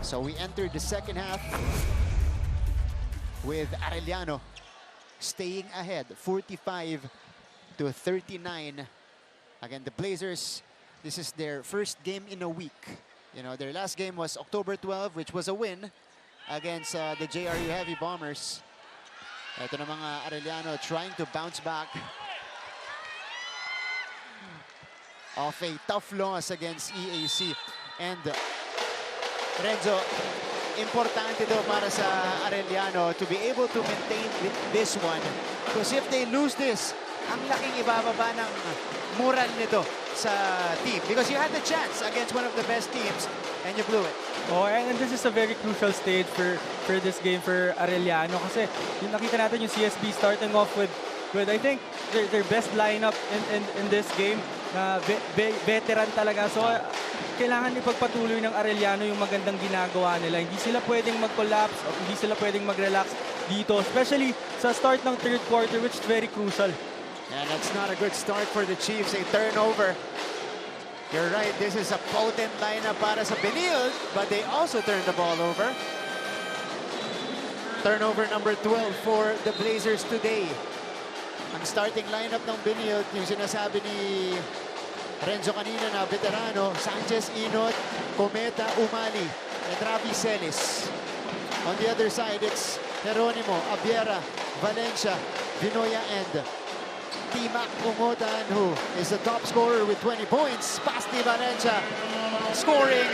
So we entered the second half with Arellano staying ahead, 45-39. Again, the Blazers, this is their first game in a week. You know, their last game was October 12, which was a win against the JRU Heavy Bombers. Ito na mga Arellano trying to bounce back off a tough loss against EAC. And Renzo, importante daw para sa Arellano to be able to maintain this one. Because if they lose this, ang laking ibababa ng moral nito sa team. Because you had the chance against one of the best teams and you blew it. Oh, and this is a very crucial stage for this game for Arellano kasi yung nakita natin yung CSB starting off with I think their best lineup in this game na veteran talaga. So kailangan ipagpatuloy ng Arellano yung magandang ginagawa nila. Hindi sila pwedeng mag-collapse o hindi sila pwedeng mag-relax dito, especially sa start ng third quarter, which is very crucial. And that's not a good start for the Chiefs. A turnover. You're right, this is a potent lineup para sa Benilde, but they also turned the ball over. Turnover number 12 for the Blazers today. Ang starting lineup ng Benilde, yung sinasabi ni Renzo kanina na veterano, Sanchez, Inot, Cometa, Umali, and Ravi Celis. On the other side, it's Geronimo, Abiera, Valencia, Vinoya, and Timac Umutan, who is the top scorer with 20 points. Pasti Valencia scoring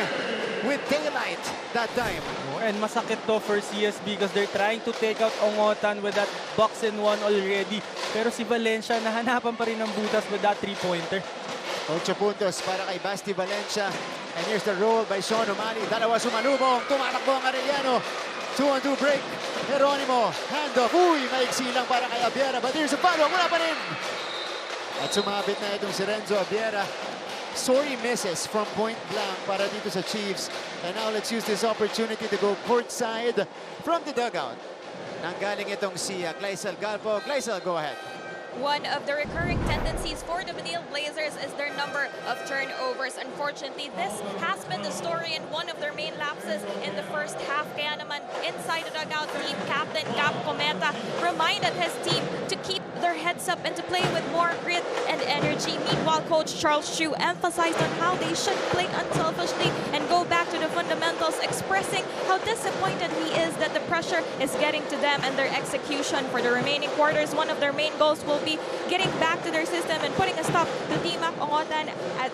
with daylight that time. Oh, and masakit to for CSB because they're trying to take out Ongotan with that box and one already. Pero si Valencia nahanapan pa rin ng butas with that three-pointer. 8 puntos para kay Basti Valencia. And here's the roll by Sean Umali. Dalawa sumalubong. Tumatakbo ang Arellano. 2-on-2 break. Geronimo, handoff. Uy, maiksi lang para kay Abiera. But here's a follow. Wala pa rin. At sumabit na itong si Renzo Abiera. Sorry misses from point blank para dito sa Chiefs. And now let's use this opportunity to go courtside from the dugout. Nanggaling itong si Gleisel Galpo. Gleisel, go ahead. One of the recurring tendencies for the Benilde Blazers is their number of turnovers. Unfortunately, this has been the story and one of their main lapses in the first half. Kaya naman, inside the dugout, team captain Cap Cometa reminded his team to keep their heads up and to play with more grit and energy. Meanwhile, Coach Charles Chu emphasized on how they should play unselfishly and go back to the fundamentals, expressing how disappointed he is that the pressure is getting to them and their execution for the remaining quarters. One of their main goals will be getting back to their system and putting a stop to Timac Ongotan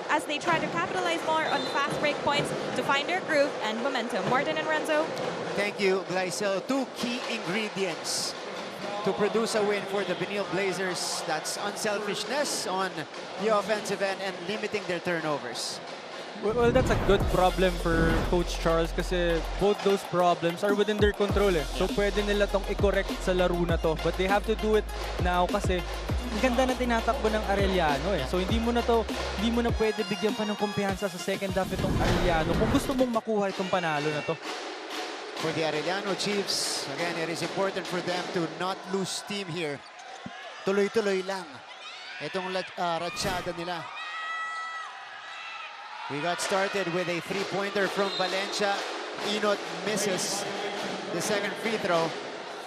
as they try to capitalize more on fast break points to find their groove and momentum. Martin and Renzo. Thank you, Gleisel. Two key ingredients to produce a win for the Benilde Blazers. That's unselfishness on the offensive end and limiting their turnovers. Well, that's a good problem for Coach Charles kasi both those problems are within their control eh. So pwede nila tong i-correct sa laro na to. But they have to do it now kasi ang ganda na tinatakbo ng Arellano eh. So hindi mo na pwede bigyan pa ng kumpiyansa sa second half itong Arellano kung gusto mong makuha itong panalo na to. For the Arellano Chiefs, again, it is important for them to not lose steam here. Tuloy-tuloy lang itong ratsyada nila. We got started with a three-pointer from Valencia. Inot misses the second free throw,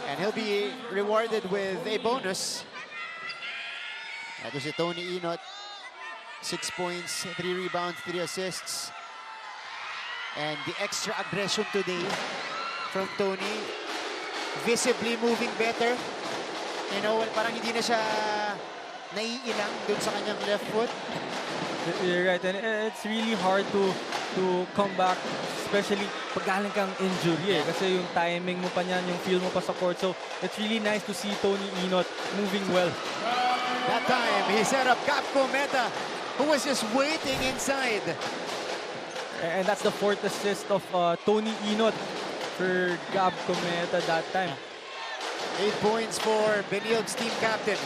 and he'll be rewarded with a bonus. Ito si Tony Inot. 6 points, 3 rebounds, 3 assists. And the extra aggression today from Tony. Visibly moving better. You know, parang hindi na siya naiilang dun sa kanyang left foot. You're right, and it's really hard to come back, especially pag galing kang injury eh. Kasi yung timing mo pa niyan, yung feel mo pa sa court. So it's really nice to see Tony Inot moving well. That time, he set up Cap Cometa, who was just waiting inside. And that's the 4th assist of Tony Inot for Gab Cometa that time. 8 points for Benilde's team captain.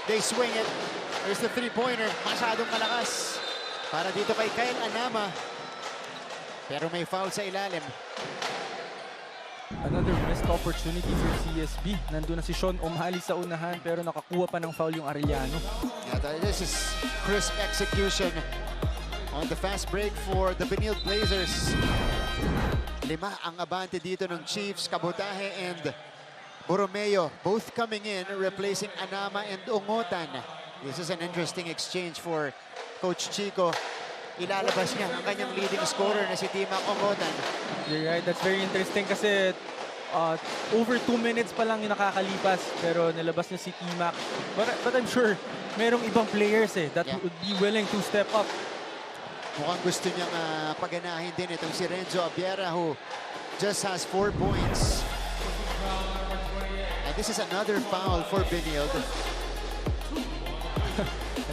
They swing it. There's the three-pointer. Masyadong malakas para dito kay Kyle Anama. Pero may foul sa ilalim. Another missed opportunity for CSB. Nandun na si Sean Umali sa unahan pero nakakuha pa ng foul yung Arellano. Yeah, this is crisp execution On the fast break for the Benilde Blazers. 5 ang abante dito ng Chiefs, Kabutahe and Borromeo, both coming in, replacing Anama and Ungotan. This is an interesting exchange for Coach Chico. Ilalabas niya ang kanyang leading scorer na si Timac Ungotan. You're right, that's very interesting kasi over 2 minutes pa lang yung nakakalipas pero nilabas niya si Timac. But I'm sure merong ibang players that would be willing to step up. Mukhang gusto niyang paganahin din itong si Renzo Abiera who just has 4 points. And this is another foul for Benilde.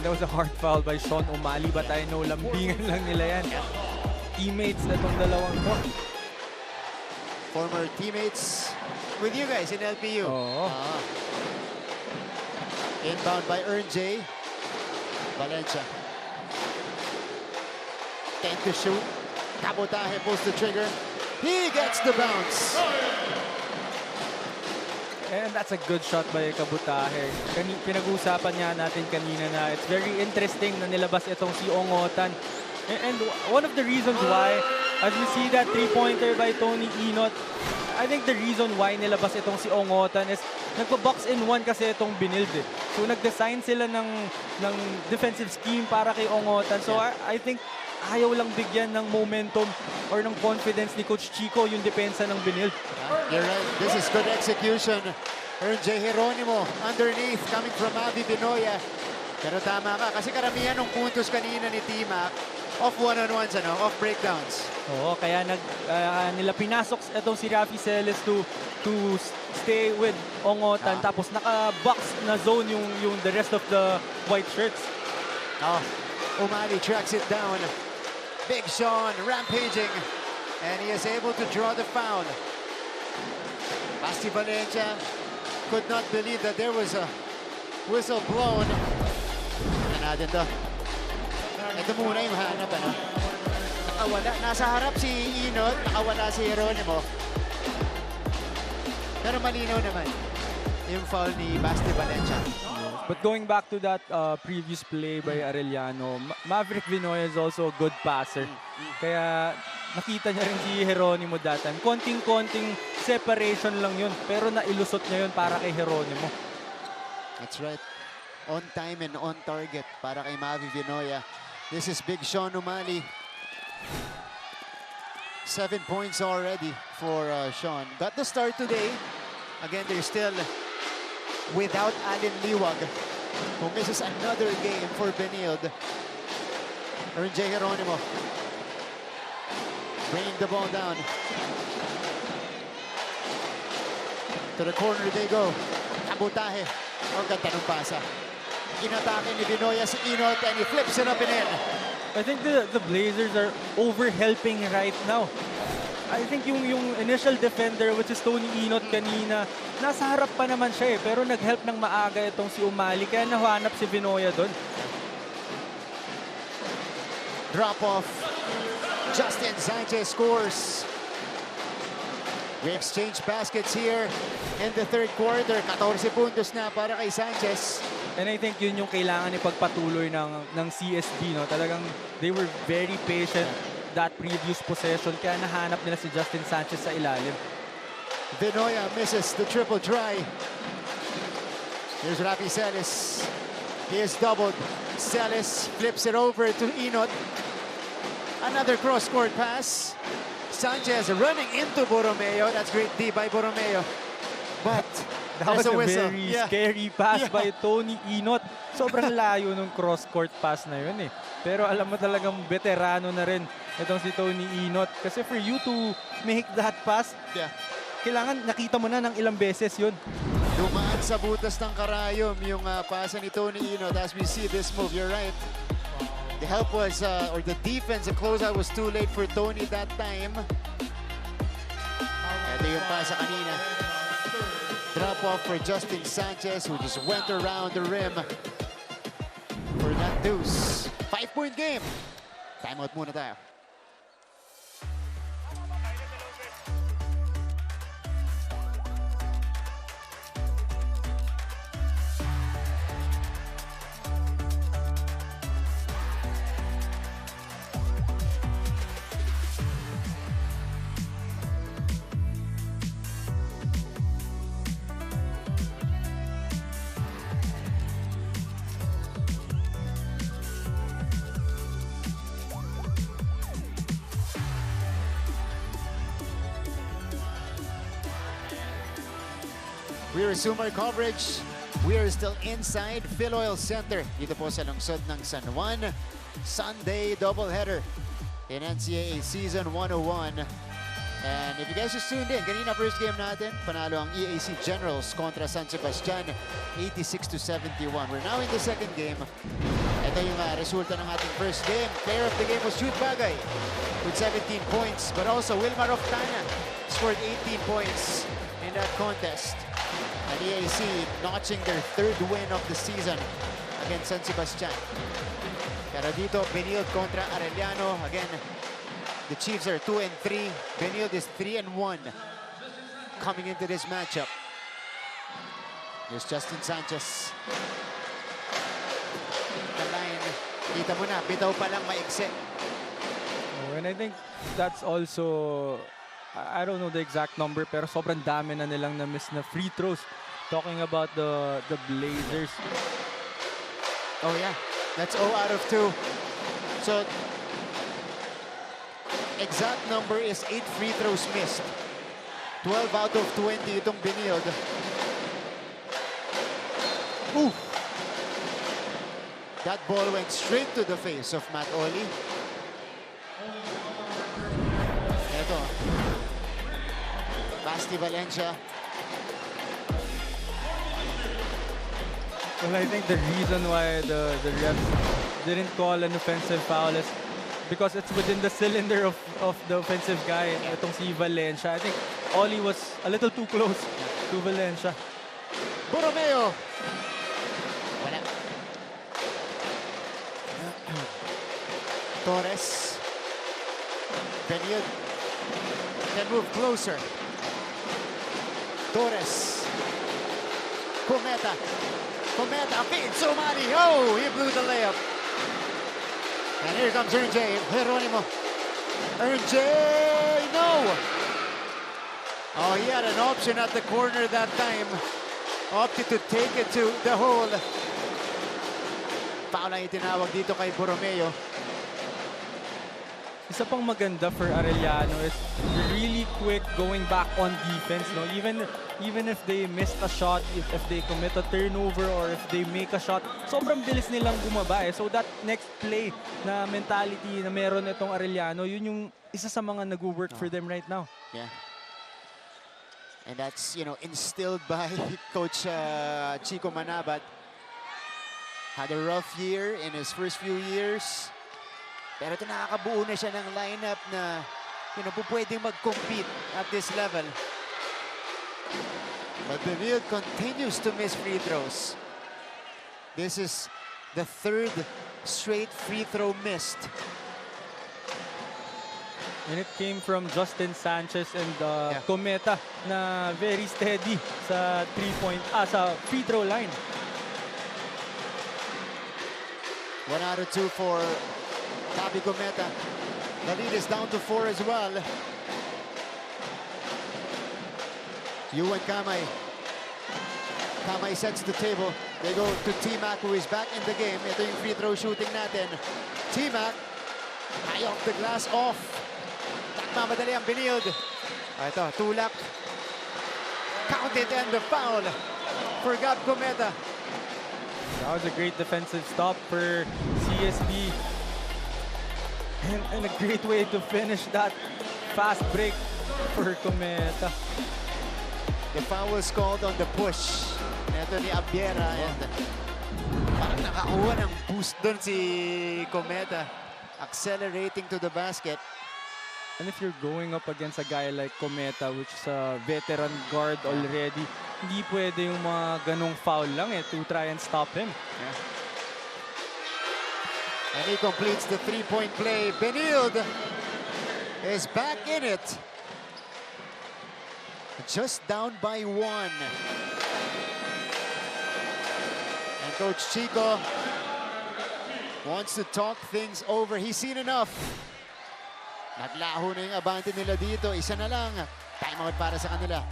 And that was a hard foul by Sean O'Malley but I know lambingan lang nila yan. Teammates na itong dalawang to. Former teammates with you guys in LPU. Oo. Inbound by Ern J. Valencia. 10 to shoot. Kabutahe pulls the trigger. He gets the bounce. And that's a good shot by Kabutahe. Pinag-uusapan niya natin kanina na it's very interesting na nilabas itong si Ungotan. And one of the reasons why, as we see that 3-pointer by Tony Inot, I think the reason why nilabas itong si Ungotan is nagpa-box in 1 kasi itong Benilde. So nag-design sila ng defensive scheme para kay Ungotan. So I think ayaw lang bigyan ng momentum or ng confidence ni Coach Chico yung depensa ng Benilde. You're right. This is good execution. Ern J. Geronimo underneath coming from Avi Binoya. Pero tama ka kasi karamihan ng puntos kanina ni Timac off one-on-ones, off breakdowns. Oo, kaya nila pinasok itong si Rafi Celes to stay with Ungotan tapos naka-box na zone yung the rest of the white shirts. O'Malley tracks it down. Big Sean rampaging and he is able to draw the foul. Basti Valencia could not believe that there was a whistle blown. Natin to. Ito muna yung hanap, Nakawala. Nasa harap si Inot, nakawala si Geronimo. Pero malinaw naman yung foul ni Basti Valencia. But going back to that previous play by Arellano, Maverick Vinoy is also a good passer. Kaya nakita niya rin si Geronimo datan. Konting-konting separation lang yun, pero nailusot niya yun para kay Geronimo. That's right. On time and on target para kay Mavi Vinoya. This is Big Sean O'Malley. 7 points already for Sean. Got the start today. Again, they're still without Allen Liwag, who misses another game for Benilde. Ern J. Geronimo bringing the ball down. To the corner they go. Kabutahe. Ang ganda ng pasa. Inatake ni Binoya si Inot and he flips it up and in. I think the Blazers are over-helping right now. I think yung initial defender, which is Tony Inot kanina, nasa harap pa naman siya pero nag-help ng maaga itong si O'Malley, kaya nahanap si Vinoya doon. Drop off. Justin Sanchez scores. We exchange baskets here in the third quarter. 14 puntos na para kay Sanchez. And I think yun yung kailangan ipagpatuloy ng CSB. Talagang they were very patient that previous possession, kaya nahanap nila si Justin Sanchez sa ilalim. Vinoya misses the triple try. Here's Rafi Celes. He is doubled. Celes flips it over to Inot. Another cross-court pass. Sanchez running into Borromeo. That's great D by Borromeo. But that was a whistle. very scary pass by Tony Inot. Sobrang layo nung cross-court pass na yun Pero alam mo talagang veterano na rin itong si Tony Inot. Kasi for you to make that pass, kailangan nakita mo na ng ilang beses yun. Dumaan sa butas ng karayom yung pasa ni Tony Inot as we see this move. You're right. The help was, or the defense, the closeout was too late for Tony that time. Ito yung pasa kanina. Drop off for Justin Sanchez who just went around the rim for that deuce. 5-point game. Timeout muna tayo. We resume our coverage. We are still inside Phil Oil Center dito po sa lungsod ng San Juan. Sunday doubleheader in NCAA Season 101. And if you guys just tuned in, kanina first game natin, panalo ang EAC Generals kontra San Sebastian, 86-71. We're now in the second game. Ito yung resulta ng ating first game. Player of the game was Jude Bagay with 17 points, but also Wilmar Oftana scored 18 points in that contest. And EAC notching their third win of the season against San Sebastian. Pero dito, Benilde kontra Arellano. Again, the Chiefs are 2-3. Benilde is 3-1 coming into this matchup. Here's Justin Sanchez. The line, kita mo na, bitaw pa lang maigsi. Oh, and I think that's also, I don't know the exact number, pero sobrang dami na nilang na-miss na free throws. Talking about the Blazers. Oh yeah, that's 0 out of 2. So, exact number is 8 free throws missed. 12 out of 20 itong Benilde. Ooh! That ball went straight to the face of Matt Oli. Ito. Basti Valencia. Well, I think the reason why the refs didn't call an offensive foul is because it's within the cylinder of the offensive guy, itong si Valencia. I think Oli was a little too close to Valencia. Borromeo. Wala. Torres. Benilde can move closer. Torres. Cometa. Cometa feeds Somali. Oh, he blew the layup. And here comes RJ Geronimo. RJ, no! Oh, he had an option at the corner that time. Opted to take it to the hole. Foul ang itinawag dito kay Borromeo. Isa pang maganda for Arellano is really quick going back on defense. No, even if they missed a shot, if they commit a turnover or if they make a shot, sobrang bilis nilang bumaba eh. So that next play na mentality na meron itong Arellano, yun yung isa sa mga nag-work for them right now. Yeah. And that's, you know, instilled by Coach Chico Manabat. Had a rough year in his first few years. Pero ito nakakabuo na siya ng lineup na, you know, pwedeng mag-compete at this level. But Benilde continues to miss free throws. This is the third straight free throw missed. And it came from Justin Sanchez and Cometa na very steady sa sa free throw line. 1 out of 2 for Tabi Cometa. The lead is down to 4 as well. Yuan Kamay. Kamay sets the table. They go to T-Mac, who is back in the game. Ito yung free throw shooting natin. T-Mac, high off the glass, off. Nagmamadali ang Benilde. Ito, tulak. Counted and the foul for Gab Cometa. That was a great defensive stop for CSB. And a great way to finish that fast break for Cometa. The foul was called on the push. Ito ni Abiera. And parang nakakuha ng boost doon si Cometa. Accelerating to the basket. And if you're going up against a guy like Cometa, which is a veteran guard already, hindi pwede yung mga ganong foul lang to try and stop him. Yeah. And he completes the three-point play. Benilde is back in it. Just down by 1. And Coach Chico wants to talk things over. He's seen enough. Naglaho na yung abante nila dito. Isa na lang. Timeout para sa kanila.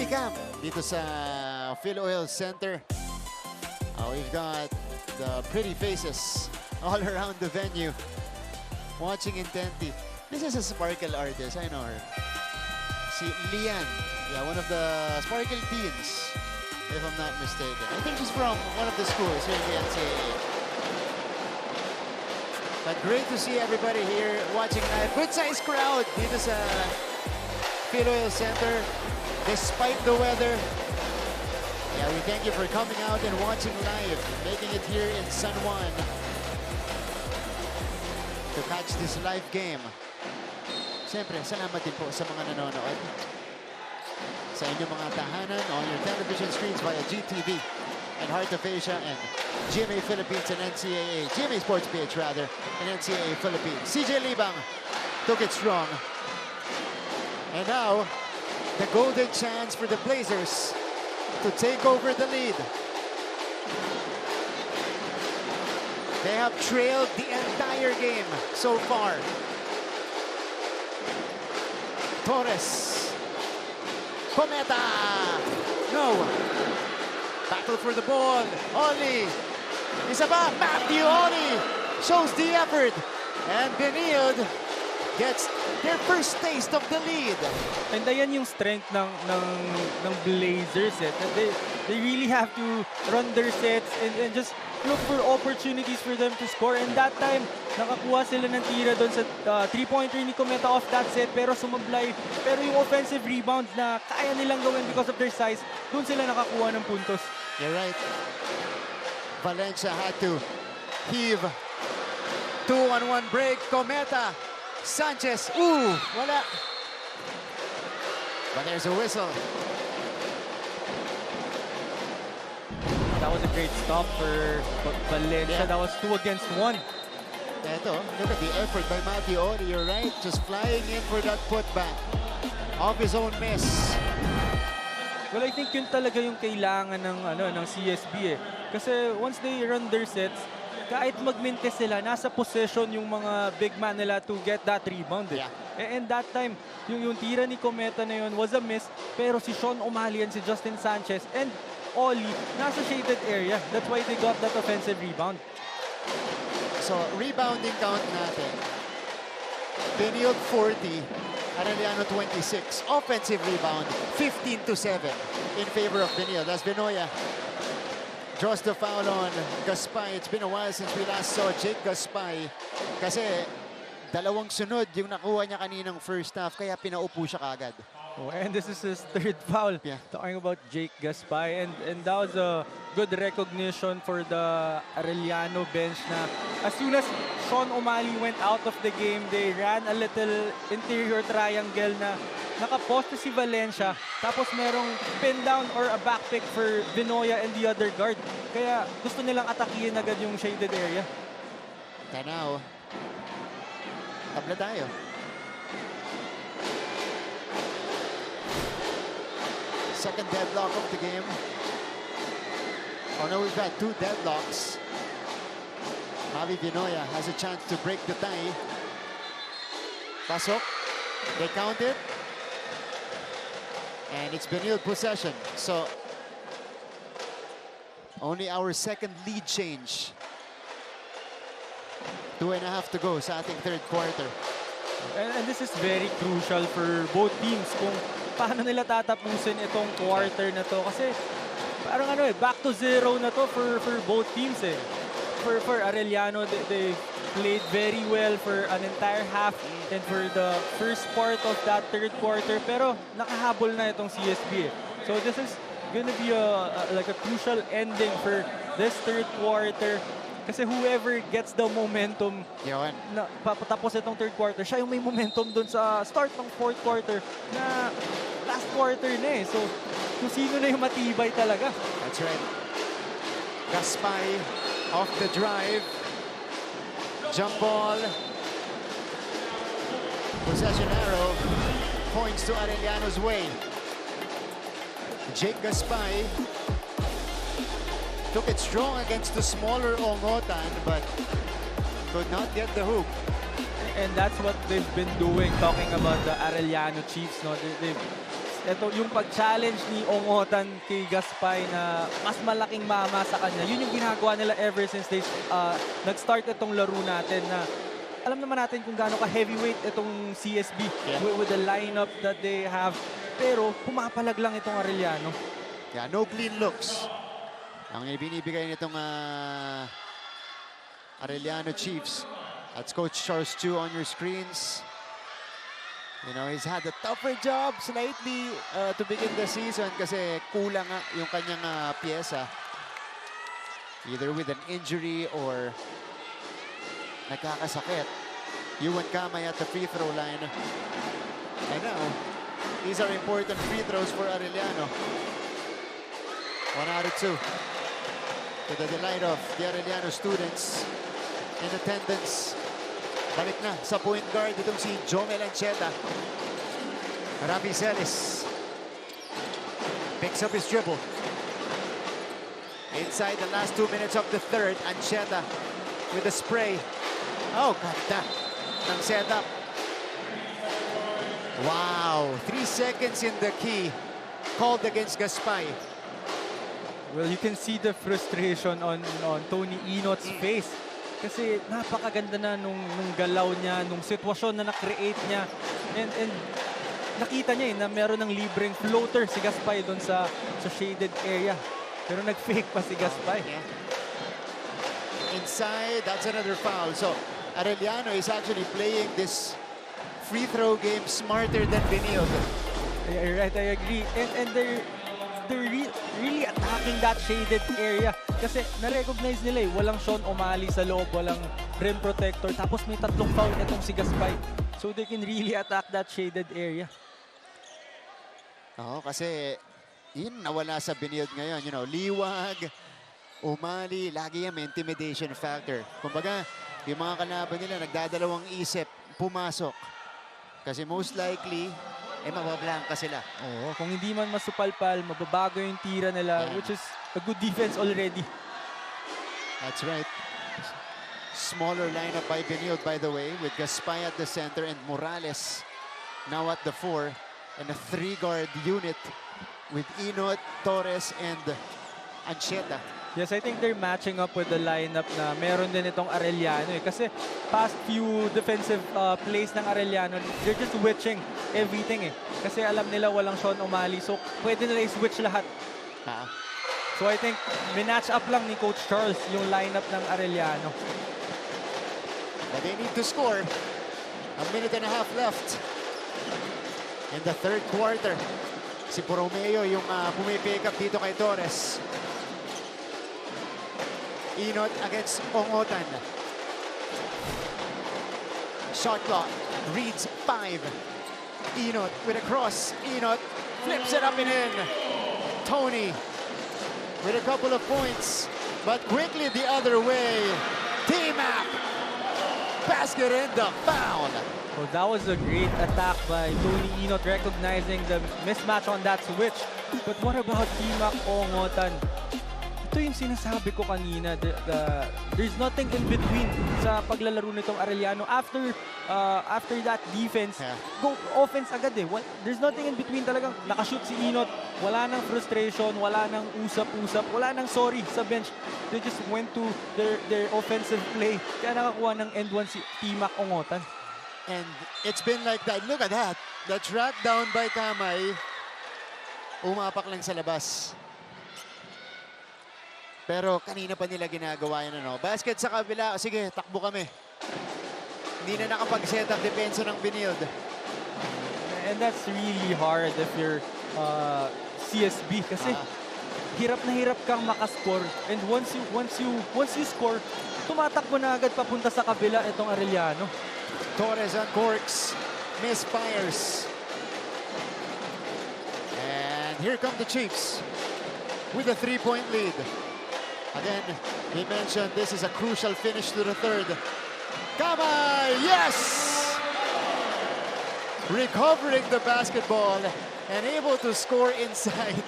multicam dito sa Phil Oil Center. We've got the pretty faces all around the venue watching intently. This is a sparkle artist, I know her. Si Lian, yeah, one of the sparkle teens, if I'm not mistaken. I think she's from one of the schools here in the NCAA. But great to see everybody here watching live. Good sized crowd dito sa Phil Oil Center, despite the weather. Yeah, we thank you for coming out and watching live, making it here in San Juan to catch this live game. Siyempre, salamat din po sa mga nanonood sa inyong mga tahanan on your television screens via GTV and Heart of Asia and GMA Philippines and NCAA, GMA Sports PH rather, and NCAA Philippines. CJ Libang took it strong. And now, the golden chance for the Blazers to take over the lead. They have trailed the entire game so far. Torres. Cometa. No. Battle for the ball. Oli. Isa ba? Matthew Oli shows the effort. And Benilde gets their first taste of the lead. And ayan yung strength ng Blazers. They really have to run their sets and just look for opportunities for them to score. And that time, nakakuha sila ng tira doon sa three-pointer ni Cometa off that set, pero sumablay. Pero yung offensive rebound na kaya nilang gawin because of their size, doon sila nakakuha ng puntos. You're right. Valencia had to heave. 2-on-1 break. Cometa. Sanchez. Ooh, wala. But there's a whistle. That was a great stop for Valencia. Yeah. That was 2 against 1. Eto, look at the effort by Matthew Odi. You're right. Just flying in for that putback. Off his own miss. Well, I think yun talaga yung kailangan ng CSB eh. Kasi once they run their sets, kahit magmintes sila, nasa possession yung mga big man nila to get that rebound. Eh. Yeah. And that time, yung tira ni Cometa na yun was a miss, pero si Sean O'Malley and si Justin Sanchez and Oli, nasa shaded area. That's why they got that offensive rebound. So, rebounding count natin. Benilde 40, Arellano 26. Offensive rebound, 15-7 in favor of Benilde. That's Benoya. Draws the foul on Gaspay. It's been a while since we last saw Jake Gaspay. Kasi dalawang sunod yung nakuha niya kaninang first half, kaya pinaupo siya kagad. Oh, and this is his third foul. Yeah. Talking about Jake Gaspay. And that was a good recognition for the Arellano bench na as soon as Sean O'Malley went out of the game, they ran a little interior triangle na nakaposte si Valencia. Tapos merong pin down or a back pick for Benoya and the other guard. Kaya gusto nilang atakihin agad yung shaded area. Tanaw. Tabla tayo. Second deadlock of the game. Oh no, we've had 2 deadlocks. Javi Benoya has a chance to break the tie. Pasok. They count it. And it's Benilde possession. So, only our second lead change. 2.5 to go sa ating third quarter. And this is very crucial for both teams kung paano nila tatapusin itong quarter na to. Kasi parang back to zero na to for both teams eh. For Arellano, they played very well for an entire half and for the first part of that third quarter. Pero nakahabol na itong CSB eh. So this is gonna be like a crucial ending for this third quarter. Kasi whoever gets the momentum na patapos itong third quarter, siya yung may momentum dun sa start ng fourth quarter na last quarter na eh. So, kung sino na yung matibay talaga. That's right. Gaspay off the drive. Jump ball. Possession arrow points to Arellano's way. Jake Gaspay took it strong against the smaller Ongotan, but could not get the hoop. And that's what they've been doing, talking about the Arellano Chiefs. No? They've ito yung pag-challenge ni Ongotan kay Gaspay na mas malaking mama sa kanya. Yun yung ginagawa nila ever since they nag-start itong laro natin na alam naman natin kung gaano ka-heavyweight itong CSB with the lineup that they have. Pero pumapalag lang itong Arellano. Yeah, no clean looks. Ang ibinibigay nitong Arellano Chiefs. That's Coach Charles Chu on your screens. You know, he's had a tougher job slightly to begin the season kasi kulang nga yung kanyang pyesa. Either with an injury or nagkakasakit. Yuan Kamay at the free throw line. And now, these are important free throws for Arellano. 1 out of 2. To the delight of the Arellano students in attendance. Balik na sa point guard itong si Jomel Ancheta. Rafi Celis picks up his dribble. Inside the last 2 minutes of the third, Ancheta with a spray. Oh, ganda ng setup. Wow, 3 seconds in the key. Called against Gaspay. Well, you can see the frustration on Tony Inot's face. Kasi napakaganda na nung galaw niya, nung sitwasyon na na-create niya. And nakita niya na meron ng libreng floater si Gaspay doon sa shaded area. Pero nag-fake pa si Gaspay. Inside, that's another foul. So, Arellano is actually playing this free throw game smarter than Benilde. Right, I agree. And they're really attacking that shaded area. Kasi na-recognize nila walang Sean O'Malley sa loob, walang rim protector. Tapos may 3 foul itong si Gaspay. So they can really attack that shaded area. Oo, kasi yun nawala sa Benilde ngayon. You know, liwag, O'Malley, lagi yung intimidation factor. Kumbaga, yung mga kalaban nila nagdadalawang isip, pumasok. Kasi most likely, mabablanka sila. Oo, kung hindi man masupalpal, mababago yung tira nila, which is a good defense already. That's right. Smaller lineup by Benilde, by the way, with Gaspay at the center and Morales now at the 4. And a 3-guard unit with Inot, Torres, and Ancheta. Yes, I think they're matching up with the lineup na meron din itong Arellano. Kasi past few defensive plays ng Arellano, they're just switching everything Kasi alam nila walang Sean O'Malley, so pwede nila i-switch lahat. So I think minatch up lang ni Coach Charles yung lineup ng Arellano. But they need to score. A minute and a half left in the third quarter. Si Borromeo yung pumipick up dito kay Torres. Inot against Ongotan. Shot clock reads 5. Inot with a cross. Inot flips it up and in. Tony with a couple of points, but quickly the other way. T-Mac. Basket and the foul. Well, that was a great attack by Tony Inot, recognizing the mismatch on that switch. But what about T-Mac Ongotan? Ito yung sinasabi ko kanina, there's nothing in between sa paglalaro nitong Arellano. After that defense, go offense agad There's nothing in between talagang nakashoot si Inot. Wala nang frustration, wala nang usap-usap, wala nang sorry sa bench. They just went to their offensive play. Kaya nakakuha ng end one si T-Mac Ongotan. And it's been like that. Look at that. The track down by Kamay. Umapak lang sa labas. Pero kanina pa nila ginagawa yan, Basket sa kabila. Sige, takbo kami. Hindi na nakapag-set up depensa ng Benilde. And that's really hard if you're CSB kasi hirap na hirap kang makascore. And once you score, tumatakbo na agad papunta sa kabila itong Arellano. Torres on corks, misfires. And here come the Chiefs with a 3-point lead. Again, he mentioned this is a crucial finish to the third. Kamay, yes! Recovering the basketball and able to score inside.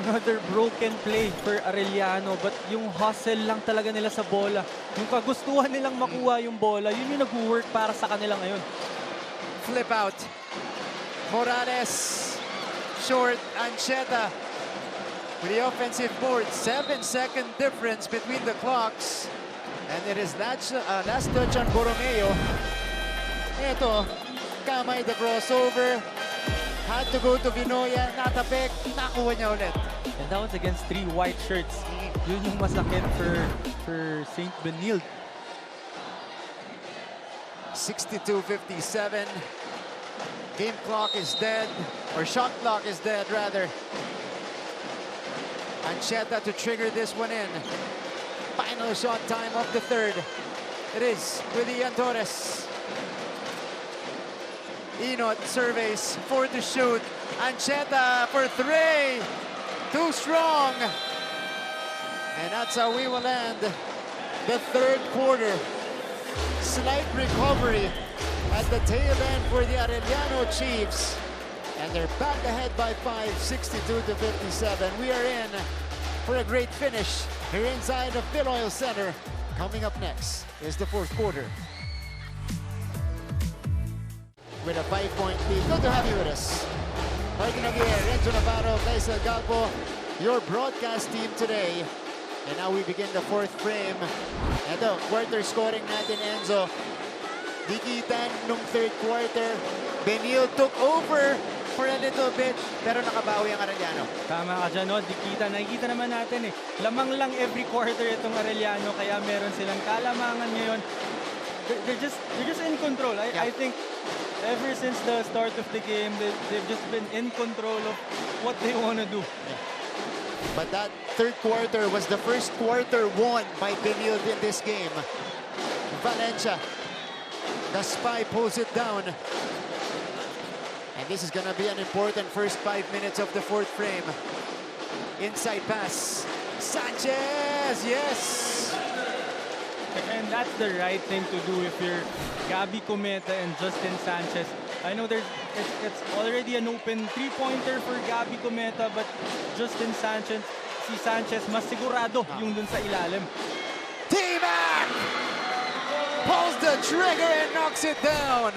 Another broken play for Arellano, but yung hustle lang talaga nila sa bola. Yung kagustuhan nilang makuha yung bola, yun yung nag-work para sa kanila ngayon. Flip out. Morales short. Ancheta with the offensive board. 7-second difference between the clocks. And it is last touch on Borromeo. Ito, kamay the crossover. Had to go to Vinoya. Natapik. Nakuha niya ulit. And that was against 3 white shirts. Yun yung masakit for St. Benilde. 62-57. Game clock is dead, or shot clock is dead rather. Ancheta to trigger this one in. Final shot time of the third. It is with Ian Torres. Inot surveys, 4 to shoot. Ancheta for 3. Too strong. And that's how we will end the third quarter. Slight recovery at the tail end for the Arellano Chiefs. And they're back ahead by 5, 62-57. We are in for a great finish here inside the Phil Oil Center. Coming up next is the fourth quarter. With a 5-point lead. Good to have you with us. Martin Aguirre, Renzo Navarro, Kaisel Galpo, your broadcast team today. And now we begin the fourth frame. Ito, quarter scoring natin, Enzo. Dikitan nung third quarter. Benilde took over for a little bit, pero nakabawi ang Arellano. Tama ka dyan, no? Dikitan. Nakikita naman natin eh. Lamang lang every quarter itong Arellano, kaya meron silang kalamangan ngayon. They're just in control. I think ever since the start of the game, they've just been in control of what they want to do. Yeah. But that third quarter was the first quarter won by Benilde in this game. Valencia, the spy pulls it down. And this is going to be an important first 5 minutes of the fourth frame. Inside pass. Sanchez, yes! And that's the right thing to do if you're Gabby Cometa and Justin Sanchez. I know it's already an open three-pointer for Gabby Cometa, but Justin Sanchez, si Sanchez, mas sigurado yung dun sa ilalim. T-Mac! Pulls the trigger and knocks it down.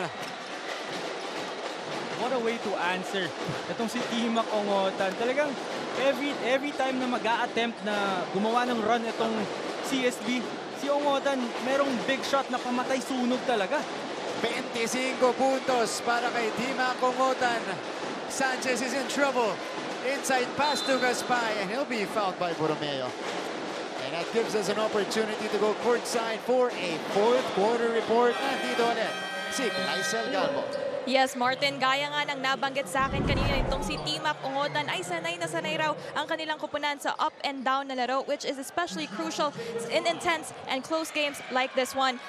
What a way to answer. Itong si T-Mac Ongotan. Talagang every time na mag-a-attempt na gumawa ng run itong CSB, si Ongotan merong big shot na pamatay sunog talaga. 25 puntos para kay T-Mac Ongotan. Sanchez is in trouble. Inside pass to Gaspay, and he'll be fouled by Borromeo. And that gives us an opportunity to go courtside for a fourth quarter report. Nandito ulit si Kaisel Galpo. Yes, Martin, gaya nga ng nabanggit sa akin kanina itong si T-Mac Ongotan ay sanay na sanay raw ang kanilang kupunan sa up and down na laro, which is especially crucial in intense and close games like this one.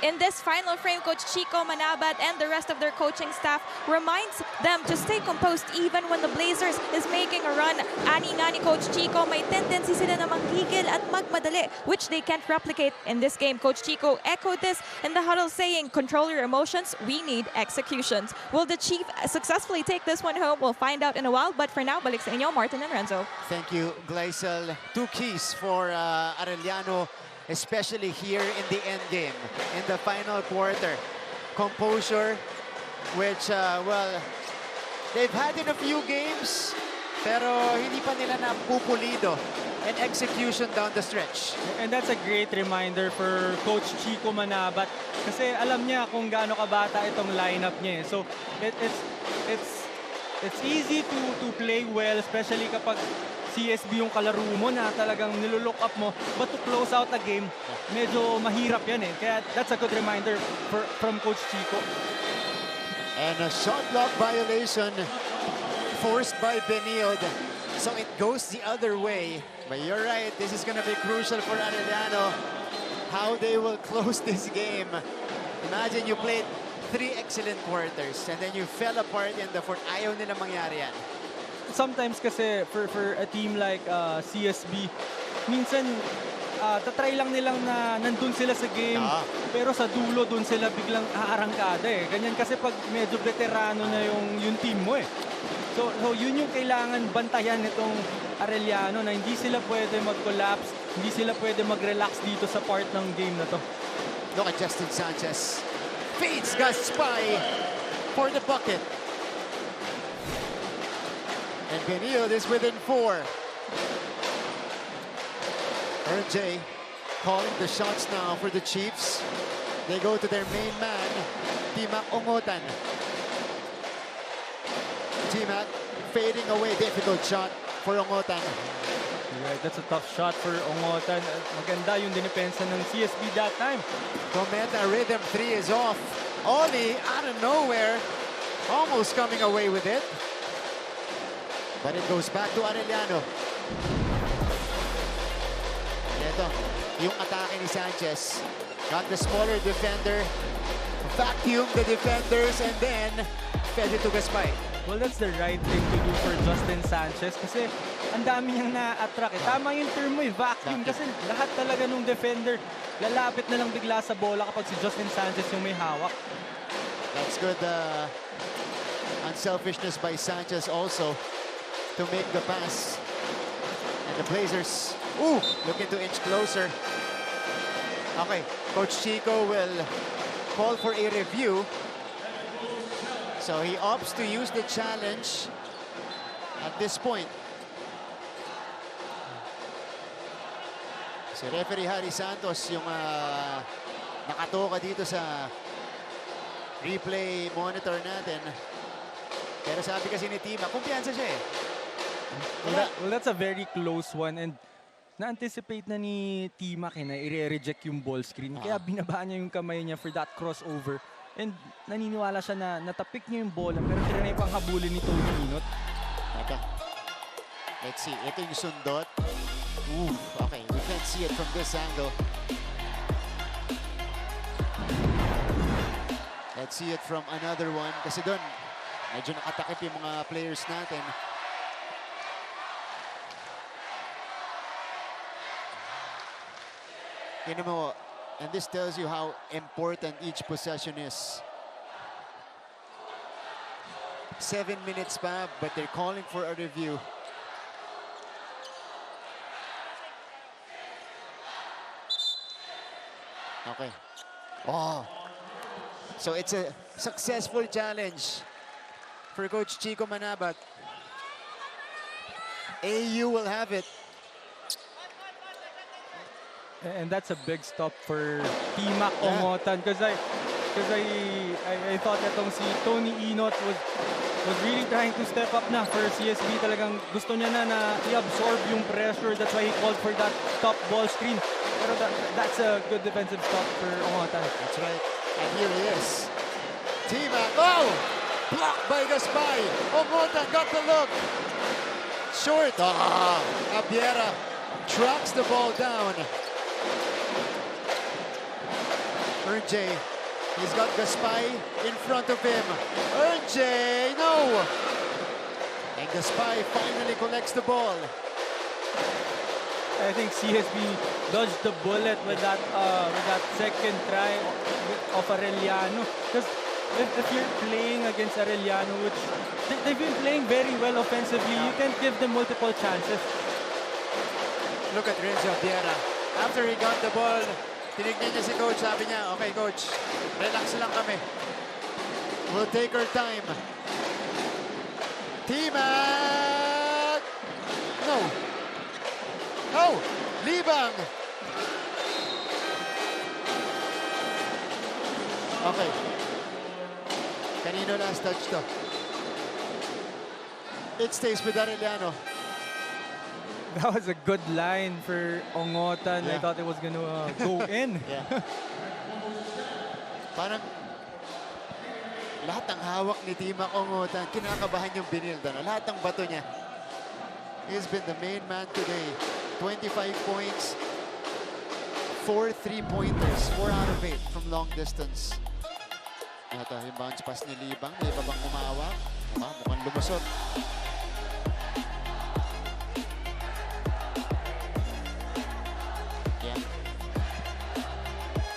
In this final frame, Coach Chico Manabat and the rest of their coaching staff reminds them to stay composed even when the Blazers is making a run. Ani nga ni Coach Chico, may tendency sila na manggigil at magmadali, which they can't replicate in this game. Coach Chico echoed this in the huddle saying, control your emotions, we need executions. Will the Chief successfully take this one home? We'll find out in a while, but for now, balik sa inyo, Martin and Renzo. Thank you, Gleisel. 2 keys for Arellano, especially here in the end game, in the final quarter. Composure, which, well, they've had in a few games, pero hindi pa nila napupulido, and execution down the stretch. And that's a great reminder for Coach Chico Manabat kasi alam niya kung gaano kabata itong lineup niya. So it's easy to play well, especially kapag CSB yung kalaro mo na talagang nilulook up mo, but to close out a game, medyo mahirap yan eh. Kaya that's a good reminder from Coach Chico. And a shot clock violation forced by Benilde. So it goes the other way. But you're right, this is going to be crucial for Arellano, how they will close this game. Imagine you played 3 excellent quarters and then you fell apart in the fourth. Ayaw nila mangyari yan. Sometimes kasi for a team like CSB, minsan tatry lang nilang na nandun sila sa game, pero sa dulo dun sila biglang aarangkada eh. Ganyan kasi pag medyo veterano na yung team mo eh. So yun yung kailangan bantayan nitong Arellano, na hindi sila pwede mag-collapse, hindi sila pwede mag-relax dito sa part ng game na to. Look at Justin Sanchez. Feeds Gaspay for the bucket. And Benilde is within 4. RJ calling the shots now for the Chiefs. They go to their main man, Timac Ongotan. Timac fading away, difficult shot for Ongotan. Right, that's a tough shot for Ongotan. Maganda yung dinipensa ng CSB that time. Cometa rhythm 3 is off. Oli out of nowhere, almost coming away with it. But it goes back to Arellano. Ito, yung atake ni Sanchez. Got the smaller defender, vacuum the defenders, and then fed it to Gaspay. Well, that's the right thing to do for Justin Sanchez kasi ang dami niyang na-attract. Tama yung term mo, vacuum. Kasi lahat talaga nung defender, lalapit na lang bigla sa bola kapag si Justin Sanchez yung may hawak. That's good unselfishness by Sanchez also to make the pass. And the Blazers, looking to inch closer. Okay, Coach Chico will call for a review. So he opts to use the challenge at this point. Si referee Harry Santos yung nakatoka dito sa replay monitor natin. Pero sabi kasi ni Tima, kumpiyansa siya eh. Well, that's a very close one and na-anticipate na ni Timac na i-reject yung ball screen. Kaya binabaan niya yung kamay niya for that crossover. And naniniwala siya na natapik niya yung bola pero tinanay pang habulin ni Tony Inot. Ito. Let's see. Ito yung sundot. Okay. We can't see it from this angle. Let's see it from another one. Kasi doon, medyo nakatakip yung mga players natin. You know, and this tells you how important each possession is. 7 minutes pa, but they're calling for a review. Okay. So it's a successful challenge for Coach Chico Manabat. AU will have it. And that's a big stop for Timac Ongotan because I thought that si Tony Inot was really trying to step up na for CSB. Talagang gusto niya na i-absorb yung pressure. That's why he called for that top ball screen. Pero that's a good defensive stop for Ongotan. That's right. And here he is. Timac. Blocked by Gaspay. Ongotan got the look. Short. Abiera tracks the ball down. RJ, he's got Gaspay in front of him. RJ, no! And Gaspay finally collects the ball. I think CSB dodged the bullet with that second try of Arellano. Because if you're playing against Arellano, which they've been playing very well offensively, you can't give them multiple chances. Look at Renzo Abiera. After he got the ball, tinignan niya si Coach, sabi niya, okay Coach, relax lang kami. We'll take our time. Timac! No! Oh! Libang! Okay. Kanino last touch to? It stays with Arellano. That was a good line for Ongotan. I thought it was going to go in. Parang lahat ng hawak ni Timac Ongotan, kinakabahan yung Benilde. Lahat ng bato niya. He's been the main man today. 25 points, 4 3-pointers, 4 out of 8 from long distance. Ito, yung bounce pass ni Libang. May iba bang umawak? Mukhang lumusot.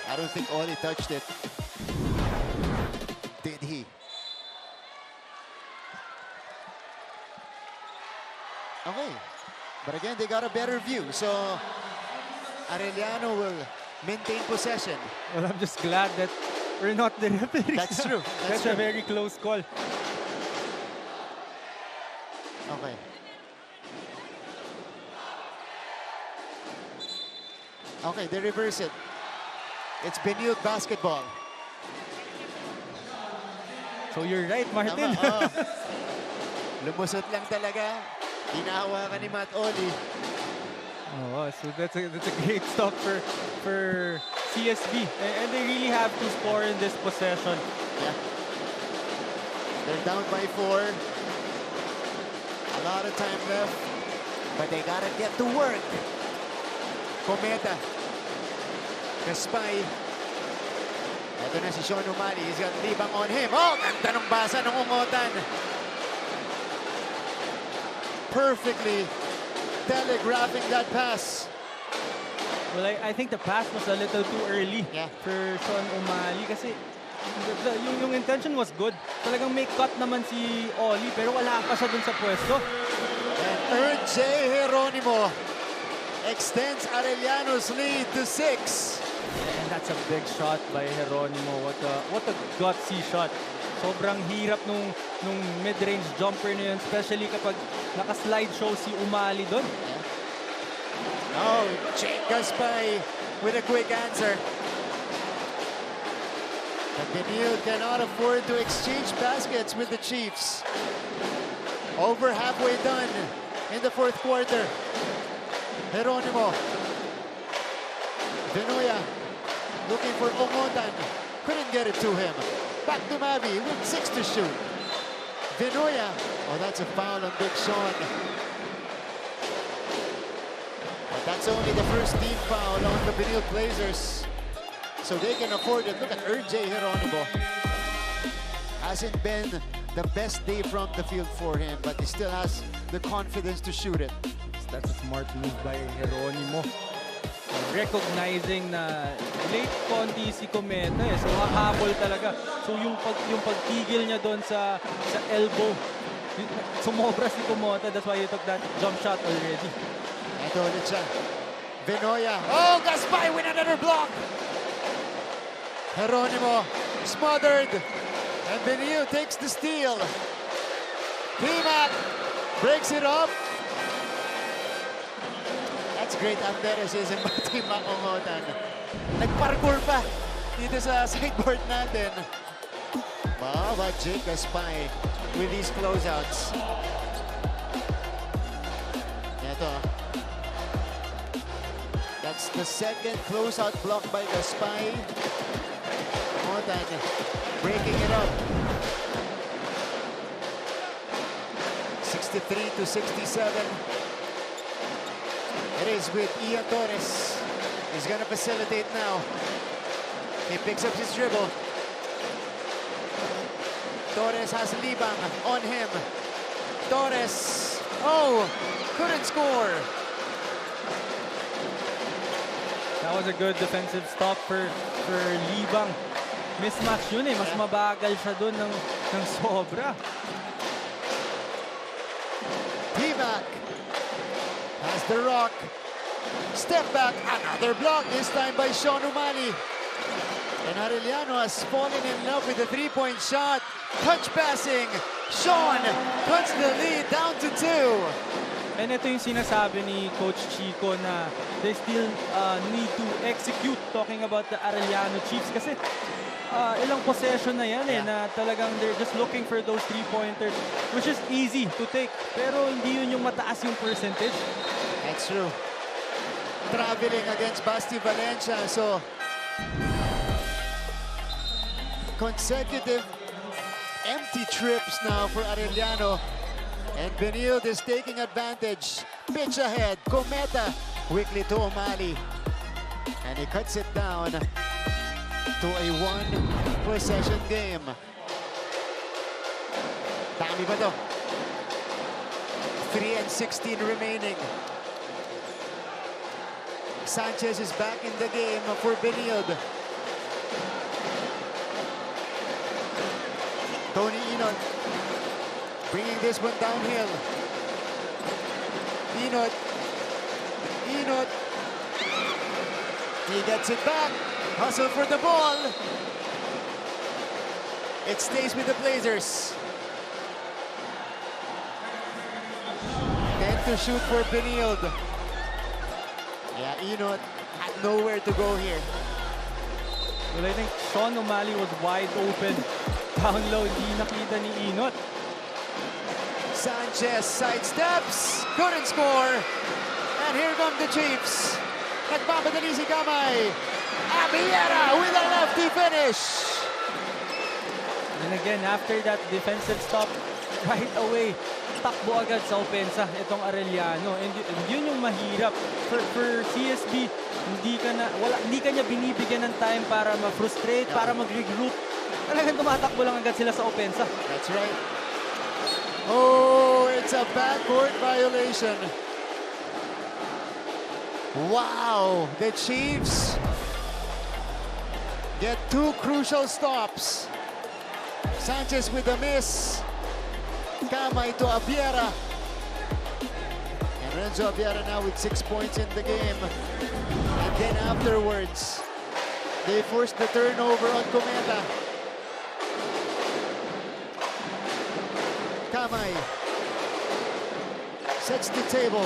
I don't think Oli touched it. Did he? Okay. But again, they got a better view. So, Arellano will maintain possession. Well, I'm just glad that we're not the referees. That's true. That's a very close call. Okay. Okay, they reverse it. It's Benilde basketball. So you're right, Martin. Tama, lumusot lang talaga. Hinahawakan ni Matt Oli. Oh, so that's a great stop for CSB. And they really have to score in this possession. Yeah. They're down by 4. A lot of time left. But they gotta get to work. Cometa. Gaspay. Ito na si Sean Umali. He's got libang on him. Oh, ganda ng basa ng Ungotan. Perfectly telegraphing that pass. Well, I think the pass was a little too early for Sean Umali kasi yung intention was good. Talagang may cut naman si Oli pero wala pa siya dun sa pwesto. And RJ Geronimo extends Arellano's lead to 6. And that's a big shot by Geronimo. What a gutsy shot. Sobrang hirap nung mid-range jumper na yun, especially kapag naka-slide show si Umali doon. Oh, Jake Gaspay with a quick answer. But Benilde cannot afford to exchange baskets with the Chiefs. Over halfway done in the 4th quarter. Geronimo. Venoya looking for Ungotan. Couldn't get it to him. Back to Mavi with 6 to shoot. Venoya. Oh, that's a foul on Big Sean. But that's only the first team foul on the Benilde Blazers. So they can afford it. Look at RJ Geronimo. Hasn't been the best day from the field for him, but he still has the confidence to shoot it. That's a smart move by Geronimo. Recognizing na late konti si Cometa so hahabol talaga. So yung pagtigil niya doon sa elbow, sumobra si Cometa. That's why he took that jump shot already. Ito ulit siya. Venoya. Oh, Gaspay with another block. Geronimo smothered. And Benilde takes the steal. Pimac breaks it up. That's great athleticism by Team Ungotan. Nagparkour pa dito sa sideboard natin. Wow, but Jake Gaspay with these closeouts. Ito. That's the second closeout block by Gaspay. Ungotan breaking it up. 63 to 67. It is with Ian Torres. He's going to facilitate now. He picks up his dribble. Torres has Libang on him. Torres, oh, couldn't score. That was a good defensive stop for Libang. Mismatch yun eh. Mas mabagal siya doon ng sobra. Pimac has the rock. Step back, another block, this time by Sean Umali. And Arellano has fallen in love with the three-point shot. Touch passing. Sean cuts the lead down to 2. And ito yung sinasabi ni Coach Chico na they still need to execute, talking about the Arellano Chiefs. Kasi ilang possession na yan na talagang they're just looking for those three-pointers, which is easy to take. Pero hindi yun yung mataas yung percentage. That's true. Traveling against Basti Valencia, so consecutive empty trips now for Arellano. And Benilde is taking advantage. Pitch ahead, Cometa quickly to Umali. And he cuts it down to a 1-possession game. Dami ba to? 3 and 16 remaining. Sanchez is back in the game for Benilde. Tony Inot bringing this one downhill. Inot. He gets it back. Hustle for the ball. It stays with the Blazers. to shoot for Benilde. Yeah, Inot had nowhere to go here. Well, I think Sean O'Malley was wide open. Down low, hindi nakita ni Inot. Sanchez sidesteps, couldn't score. And here come the Chiefs. Nagmamadali si Kamay. Abiera with a lefty finish. And again, after that defensive stop, right away, takbo agad sa opensa itong Arellano. And yun yung mahirap. For CSB, hindi ka niya binibigyan ng time para ma-frustrate, para mag-regroup. Talagang tumatakbo lang agad sila sa opensa. That's right. Oh, it's a backcourt violation. Wow, the Chiefs get two crucial stops. Sanchez with a miss. Kamay to Abiera. And Renzo Abiera now with 6 points in the game. And then afterwards, they forced the turnover on Cometa. Kamay sets the table.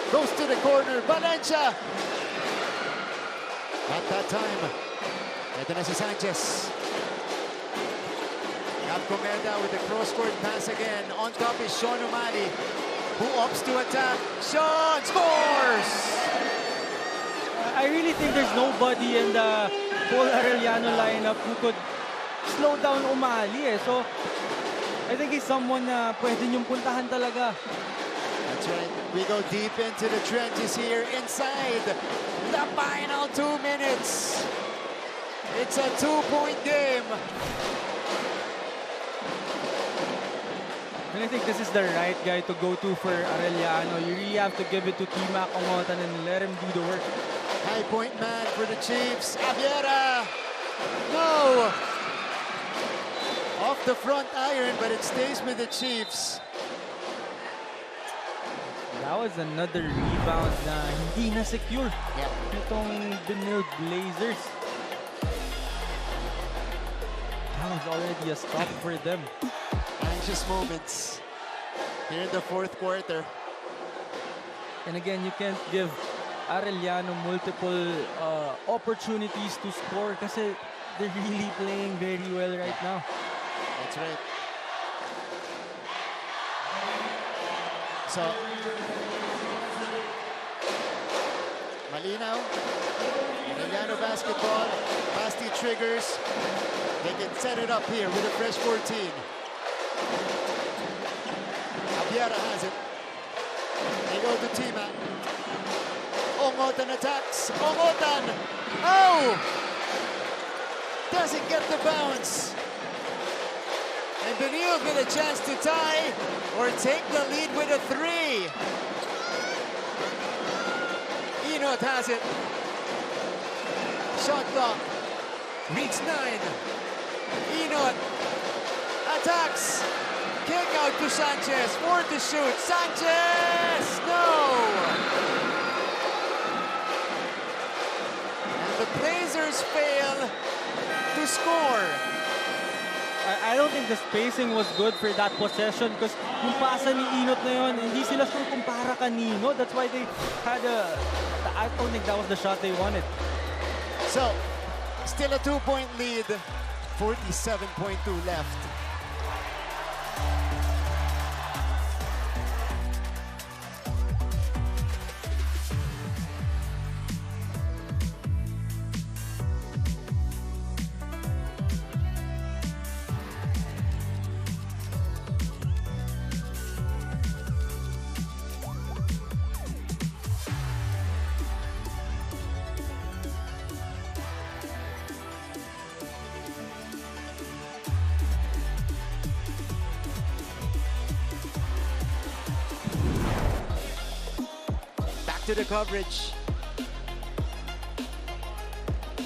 Goes to the corner. Valencia. At that time, ito na si Sanchez. Cometa with the cross-court pass again. On top is Sean O'Malley, who opts to attack. Sean scores! I really think there's nobody in the whole Arellano lineup who could slow down O'Malley. So, I think he's someone na pwede niyong puntahan talaga. That's right. We go deep into the trenches here inside the final 2 minutes. It's a 2-point game. And I think this is the right guy to go to for Arellano. You really have to give it to Tima Congotan and let him do the work. High point man for the Chiefs. Abiera. No. Off the front iron, but it stays with the Chiefs. That was another rebound na hindi na secure. Yep. Itong Benilde Blazers. That was already a stop for them. Anxious moments here in the fourth quarter. And again, you can't give Arellano multiple opportunities to score kasi they're really playing very well right now. That's right. So, malinaw. Arellano basketball. Basti triggers. They can set it up here with a fresh 14. Abiera has it. They go to Tima. Ongotan attacks. Ongotan! Oh! Doesn't get the bounce. And Benilde with a chance to tie or take the lead with a 3. Inot has it. Shot clock. Reach 9. Inot attacks. Kick out to Sanchez. 4 to shoot. Sanchez! No! And the Blazers fail to score. I don't think the spacing was good for that possession because yung pasa ni Inot na yun, hindi sila sure kung para kanino. That's why they had I don't think that was the shot they wanted. So, still a 2-point lead. 47.2 left. To the coverage.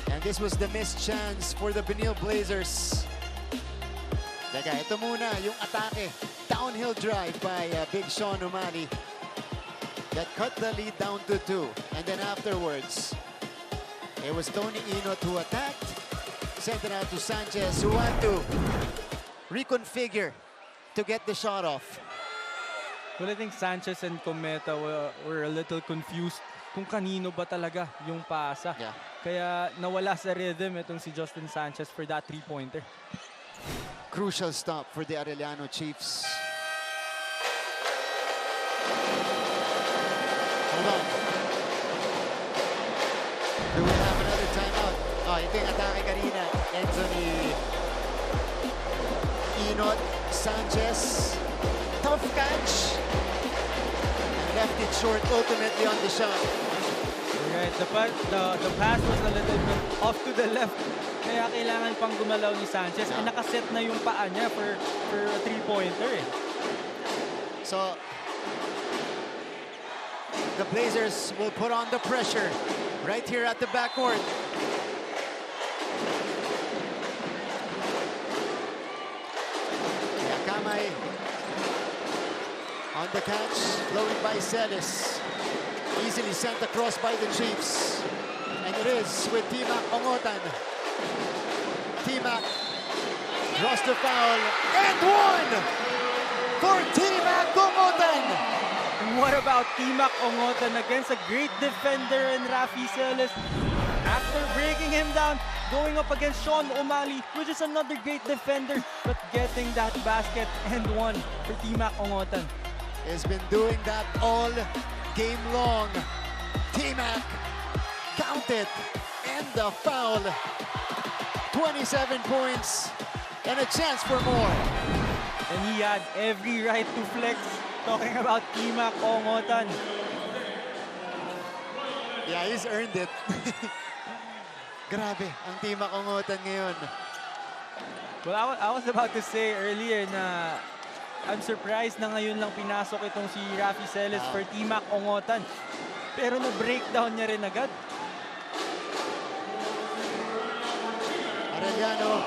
And this was the missed chance for the Benilde Blazers. Teka, ito muna yung atake. Downhill drive by Big Sean O'Malley that cut the lead down to 2. And then afterwards, it was Tony Inot who attacked. Sent it out to Sanchez, who had to reconfigure to get the shot off. Well, I think Sanchez and Cometa were a little confused kung kanino ba talaga yung pasa. Yeah. Kaya nawala sa rhythm itong si Justin Sanchez for that three-pointer. Crucial stop for the Arellano Chiefs. Hold on. Do we have another timeout? Oh, ito yung atake kanina. Enzo ni Inot Sanchez. Tough catch. And left it short ultimately on the shot. Right, the pass was a little bit off to the left. Kaya kailangan pang gumalaw ni Sanchez. And nakaset na yung paa niya for a three-pointer eh. So, the Blazers will put on the pressure right here at the backcourt. Kamay on the catch, blowing by Celis. Easily sent across by the Chiefs. And it is with Timac Ongotan. Timac draws the foul and one for Timac Ongotan. What about Timac Ongotan against a great defender in Rafi Celis? After breaking him down, going up against Sean O'Malley, which is another great defender, but getting that basket and one for Timac Ongotan. Has been doing that all game long. Timac counted and the foul. 27 points and a chance for more. And he had every right to flex. Talking about Timac Ongotan. Yeah, he's earned it. Grabe, ang Timac Ongotan ngayon. Well, I was about to say earlier na I'm surprised na ngayon lang pinasok itong si Rafi Celis for Timac Ongotan. Pero na-breakdown niya rin agad. Arellano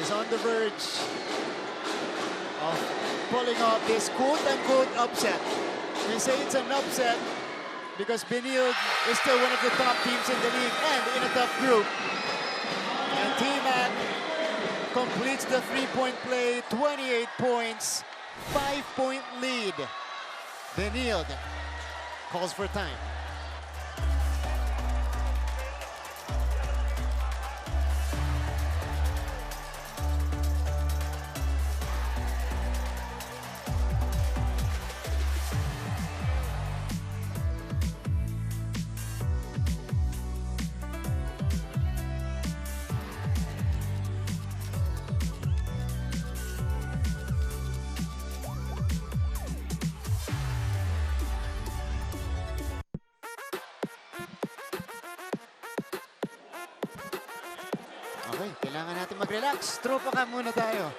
is on the verge of pulling off this quote-unquote upset. We say it's an upset because Benilde is still one of the top teams in the league and in a tough group. And Timac completes the three-point play, 28 points, 5-point lead. Benilde calls for time. Okay, kailangan natin mag-relax. Tropa ka muna tayo.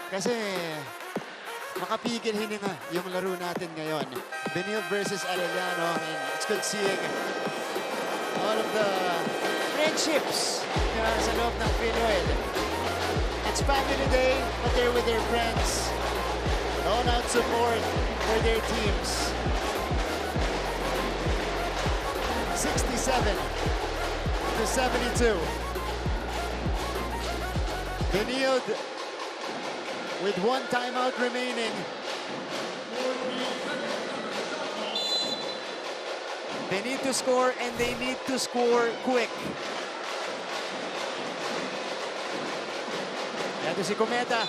Kasi makapigil hininga yung laro natin ngayon. Benilde versus Arellano. And it's good seeing all of the friendships sa loob ng Benilde. It's family day, but they're with their friends. All-out support for their teams. 67-72. Benilde with one timeout remaining. They need to score and they need to score quick. Ito si Cometa.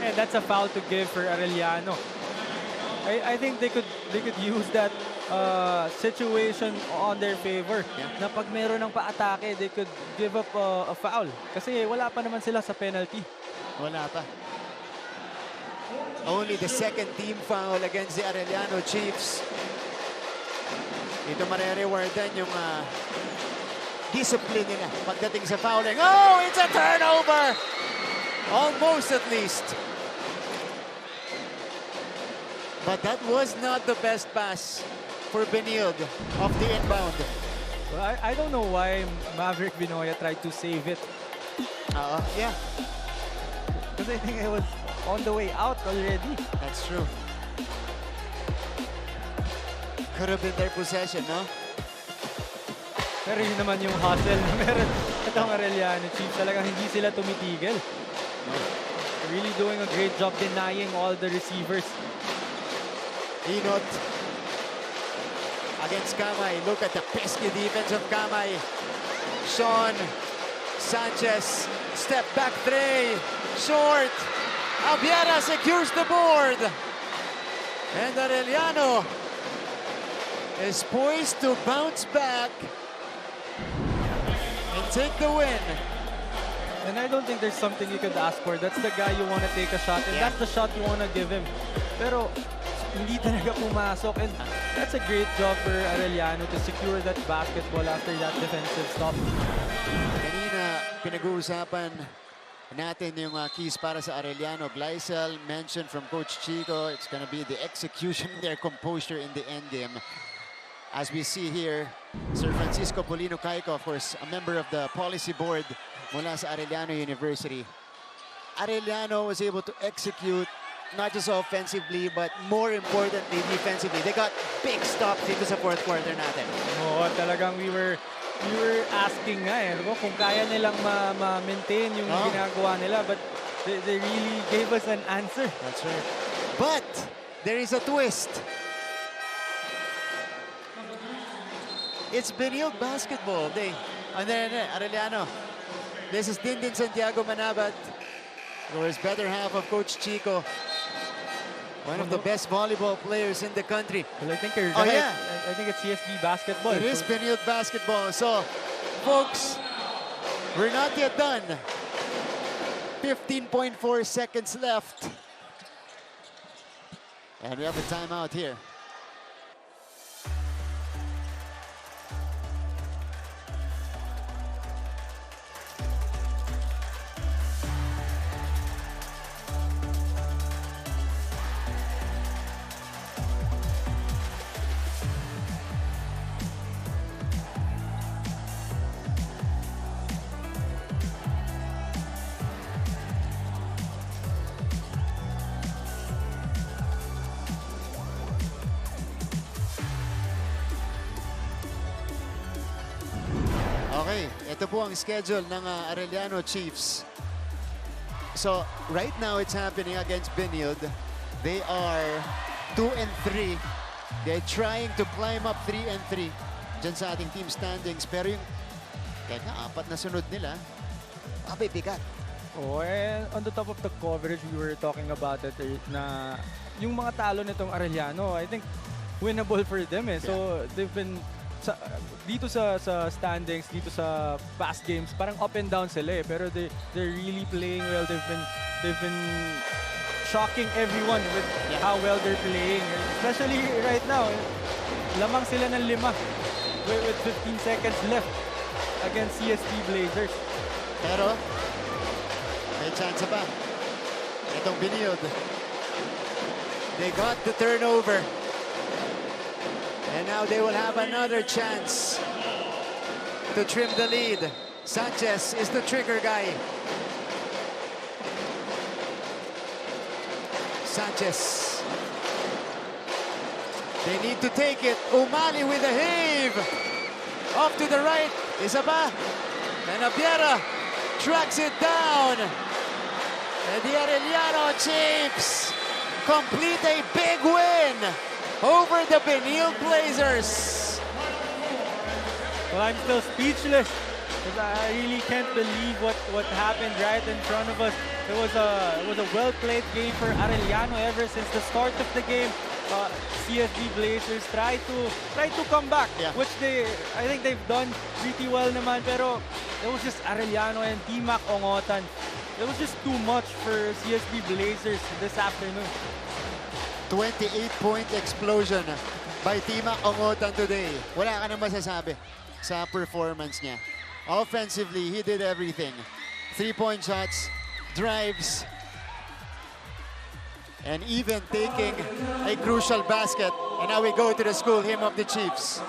And that's a foul to give for Arellano. I think they could use that situation on their favor. Yeah. Na pag meron ng paatake, they could give up a foul. Kasi wala pa naman sila sa penalty. Wala pa. Only the second team foul against the Arellano Chiefs. Ito marere-rewardan yung discipline nila pagdating sa fouling. Oh, it's a turnover! Almost at least. But that was not the best pass for Benilde of the inbound. Well, I don't know why Maverick Vinoya tried to save it. Yeah, Because I think it was on the way out already. that's true. Could have been their possession, no? Pero yun naman yung hustle na meron itong Arellano Chiefs. Talagang hindi sila tumitigil. No. really doing a great job denying all the receivers. Inot against Kamay. Look at the pesky defense of Kamay. Sean Sanchez, step back three, short. Abiera secures the board. And Arellano is poised to bounce back and take the win. And I don't think there's something you could ask for. That's the guy you want to take a shot, and that's the shot you want to give him. Pero hindi talaga pumasok, and that's a great job for Arellano to secure that basketball after that defensive stop. Kanina pinag-uusapan natin yung keys para sa Arellano. Gleisel mentioned from Coach Chico, it's gonna be the execution, their composure in the end game. As we see here, Sir Francisco Polino Caico, of course, a member of the policy board mula sa Arellano University. Arellano was able to execute not just offensively, but more importantly, defensively. They got big stops dito sa fourth quarter natin. Oo, talagang we were asking nga kung kaya nilang ma-maintain yung ginagawa nila, but they really gave us an answer. That's right. But there is a twist. It's Benilde basketball day. And then Arellano. This is Dindin Santiago Manabat, or his better half of Coach Chico. One of the best volleyball players in the country. Well, I think you're right. Yeah. I think it's CSB basketball. It is Benilde basketball. So, folks, we're not yet done. 15.4 seconds left. And we have a timeout here. Okay, ito po ang schedule ng Arellano Chiefs. So, right now it's happening against Benilde. They are 2-3. They're trying to climb up 3-3 dyan sa ating team standings. Pero yung, apat na sunod nila, bigat. Oh, and on the top of the coverage, we were talking about it na yung mga talo nitong Arellano, I think winnable for them So, they've been dito sa standings, dito sa past games, parang up and down sila pero they're really playing well. They've been shocking everyone with how well they're playing. Especially right now, lamang sila ng 5 with 15 seconds left against CSB Blazers. Pero may chance pa. Itong Benilde. They got the turnover. And now they will have another chance to trim the lead. Sanchez is the trigger guy. Sanchez. They need to take it. Umali with a heave. Off to the right. Isaba. And Abiera tracks it down. And the Arellano Chiefs complete a big win over the Benilde Blazers. Well, I'm still speechless because I really can't believe what happened right in front of us. It was a well-played game for Arellano ever since the start of the game. CSB Blazers try to come back, which I think they've done pretty well naman. Pero it was just Arellano and Timac Ongotan. It was just too much for CSB Blazers this afternoon. 28-point explosion by Timac Ongotan today. Wala ka nang masasabi sa performance niya. Offensively, he did everything. 3-point shots, drives, and even taking a crucial basket. And now we go to the school hymn of the Chiefs.